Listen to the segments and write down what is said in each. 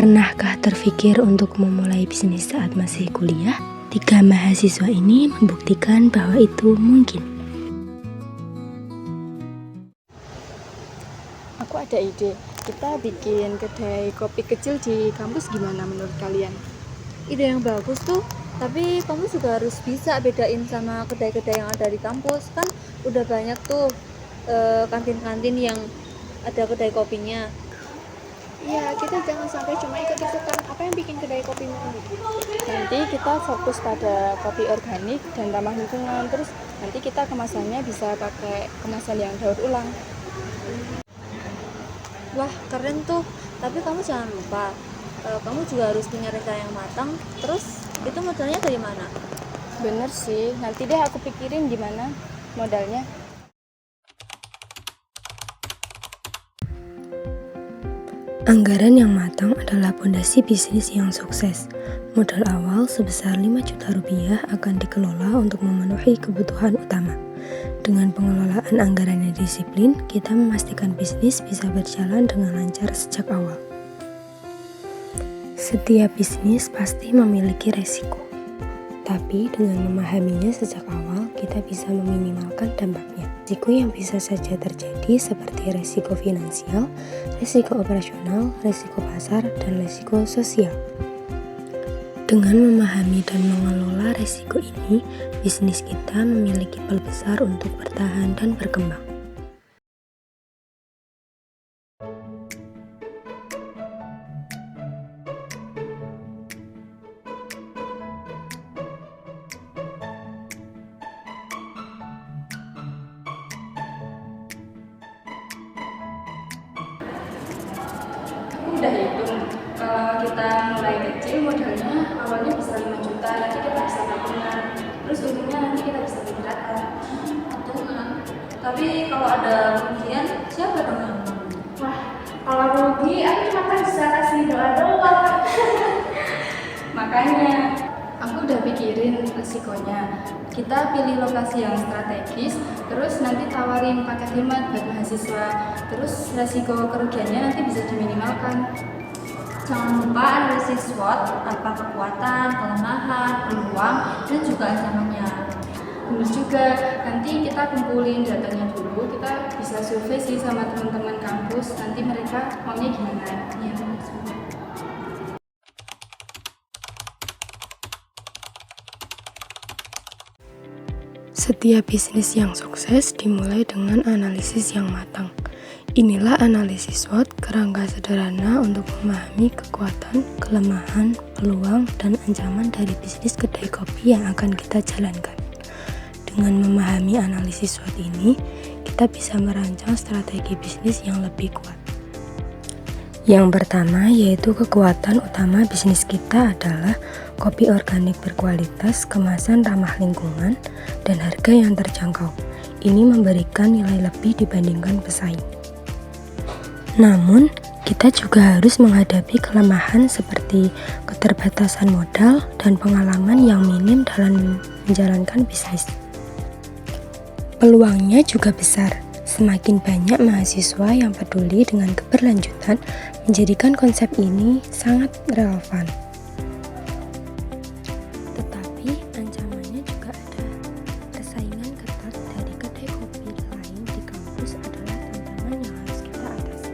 Pernahkah terfikir untuk memulai bisnis saat masih kuliah? 3 mahasiswa ini membuktikan bahwa itu mungkin. Aku ada ide, kita bikin kedai kopi kecil di kampus, gimana menurut kalian? Ide yang bagus tuh, tapi kamu juga harus bisa bedain sama kedai-kedai yang ada di kampus. Kan udah banyak tuh kantin-kantin yang ada kedai kopinya. Ya, kita jangan sampai cuma ikut-ikutan apa yang bikin kedai kopi unik. Nanti kita fokus pada kopi organik dan ramah lingkungan, terus nanti kita kemasannya bisa pakai kemasan yang daur ulang. Wah, keren tuh. Tapi kamu jangan lupa, kamu juga harus punya rencana yang matang. Terus, itu modalnya dari mana? Bener sih, nanti deh aku pikirin gimana modalnya. Anggaran yang matang adalah pondasi bisnis yang sukses. Modal awal sebesar 5 juta rupiah akan dikelola untuk memenuhi kebutuhan utama. Dengan pengelolaan anggaran yang disiplin, kita memastikan bisnis bisa berjalan dengan lancar sejak awal. Setiap bisnis pasti memiliki resiko, tapi dengan memahaminya sejak awal, kita bisa meminimalkan dampaknya. Risiko yang bisa saja terjadi seperti risiko finansial, risiko operasional, risiko pasar, dan risiko sosial. Dengan memahami dan mengelola risiko ini, bisnis kita memiliki peluang besar untuk bertahan dan berkembang. Udah hitung, kalau kita mulai kecil modalnya awalnya bisa 5 juta, nanti kita bisa patungan, terus untungnya nanti kita bisa bikin rata. Patungan. Tapi kalau ada kerugian, siapa dong yang menanggung? Wah, kalau rugi aku cuma bisa kasih doa doang. Makanya aku udah pikirin resikonya. Kita pilih lokasi yang strategis, terus nanti tawarin paket hemat buat mahasiswa, terus resiko kerugiannya nanti bisa diminimalkan. Jangan lupa analisis SWOT, apa kekuatan, kelemahan, peluang, dan juga ancamannya. Bener juga, nanti kita kumpulin datanya dulu, kita bisa survei sih sama teman-teman kampus, nanti mereka maunya gimana. Ya, benar juga. Setiap bisnis yang sukses dimulai dengan analisis yang matang. Inilah analisis SWOT, kerangka sederhana untuk memahami kekuatan, kelemahan, peluang, dan ancaman dari bisnis kedai kopi yang akan kita jalankan. Dengan memahami analisis SWOT ini, kita bisa merancang strategi bisnis yang lebih kuat. Yang pertama yaitu kekuatan utama bisnis kita adalah kopi organik berkualitas, kemasan ramah lingkungan, dan harga yang terjangkau. Ini memberikan nilai lebih dibandingkan pesaing. Namun, kita juga harus menghadapi kelemahan seperti keterbatasan modal dan pengalaman yang minim dalam menjalankan bisnis. Peluangnya juga besar. Semakin banyak mahasiswa yang peduli dengan keberlanjutan menjadikan konsep ini sangat relevan. Tetapi ancamannya juga ada. Persaingan ketat dari kedai kopi lain di kampus adalah tantangan yang harus kita atasi.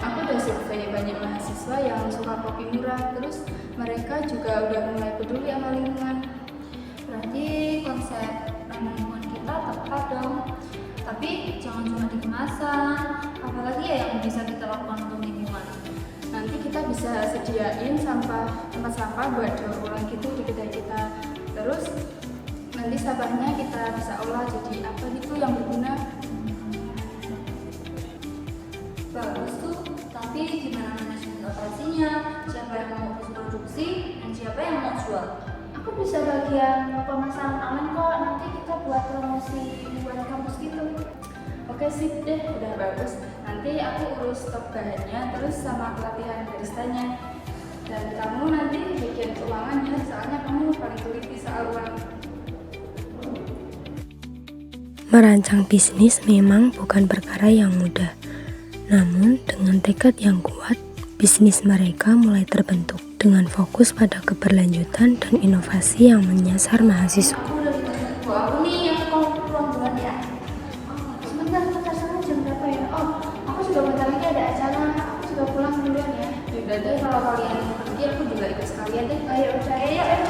Aku udah survei banyak mahasiswa yang suka kopi murah, terus mereka juga udah mulai peduli sama lingkungan. Berarti konsep ramah lingkungan kita tepat dong. Tapi jangan cuma di kemasan, apalagi ya yang bisa kita lakukan untuk lingkungan. Nanti kita bisa sediain tempat sampah buat daur ulang gitu di kedai kita. Terus nanti sampahnya kita bisa olah jadi apa gitu yang berguna. Bagus tuh, tapi gimana manajemen operasinya? Siapa yang mau produksi dan siapa yang mau jual? Aku bisa bagian pemasaran online kok, nanti kita buat promosi buat kampus gitu. Oke sip deh, udah bagus. Nanti aku urus stok bahannya, terus sama pelatihan baristanya. Dan kamu nanti bikin keuangannya, soalnya kamu paling teliti soal uang. Merancang bisnis memang bukan perkara yang mudah. Namun dengan tekad yang kuat, Bisnis mereka mulai terbentuk dengan fokus pada keberlanjutan dan inovasi yang menyasar mahasiswa. Bu, aku nih yang mau pulang duluan ya. Sebentar, sana jam berapa ya? Oh, aku juga bentar lagi ada acara. Aku juga pulang duluan ya. Yaudah deh, kalau kalian pergi aku juga ikut sekalian deh. Ayo, udah ya, ayo.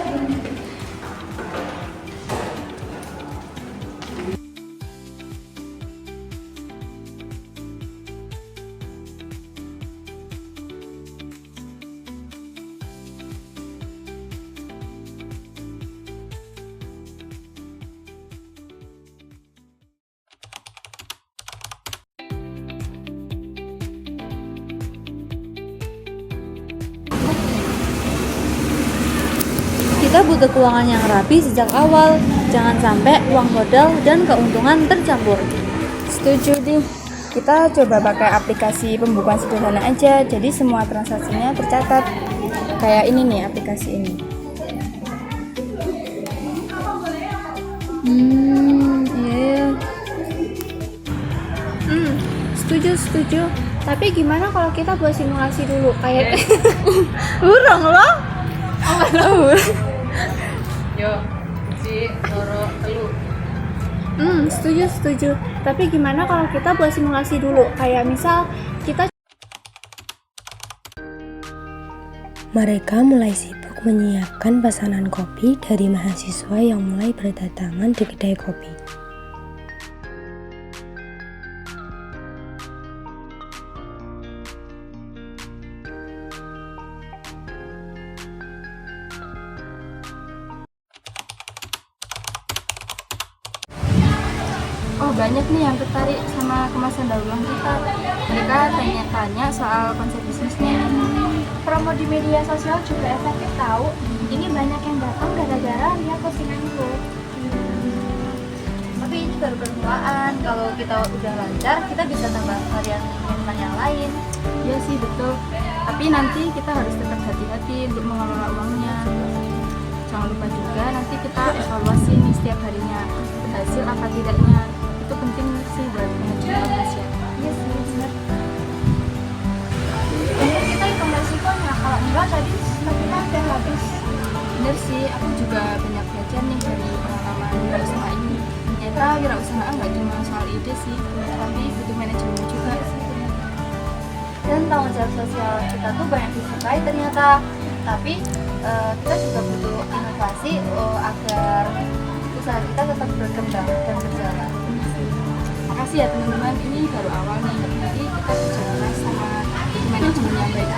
Kita butuh keuangan yang rapi sejak awal. Jangan sampai uang modal dan keuntungan tercampur. Setuju nih. Kita coba pakai aplikasi pembukuan sederhana aja, jadi semua transaksinya tercatat. Kayak ini nih, aplikasi ini. Iya. Setuju. Tapi gimana kalau kita buat simulasi dulu? Kayak Burung loh. Yo, si loro telu. Setuju. Tapi gimana kalau kita buat simulasi dulu? Kayak misal kita Mereka mulai sibuk menyiapkan pesanan kopi dari mahasiswa yang mulai berdatangan di kedai kopi. Oh, banyak nih yang tertarik sama kemasan daur ulang kita. Mereka tanya-tanya soal konsep bisnisnya. promo di media sosial juga efektif tahu. Ini banyak yang datang gara-gara lihat postinganku. Tapi ini baru permulaan. Kalau kita udah lancar, kita bisa tambah varian minuman yang lain. Iya sih, betul. Tapi nanti kita harus tetap hati-hati untuk mengelola uangnya. Jangan lupa juga nanti kita evaluasi nih setiap harinya, berhasil apa tidaknya. Itu penting sih buat manajemen Malaysia. Iya sih, benar. Bener kita hitung resikonya. Kalau enggak tadi stok kita udah habis. Bener sih, aku juga banyak belajar nih dari pengalaman wirausaha ini. Ternyata wirausaha nggak cuma soal ide sih, tapi butuh manajemen juga. Dan tanggung jawab sosial kita tuh banyak disukai ternyata. Tapi kita juga butuh inovasi agar usaha kita tetap berkembang dan berjalan. Makasih ya teman-teman, ini baru awal nih. Nanti kita kerja keras sama manajemen yang baik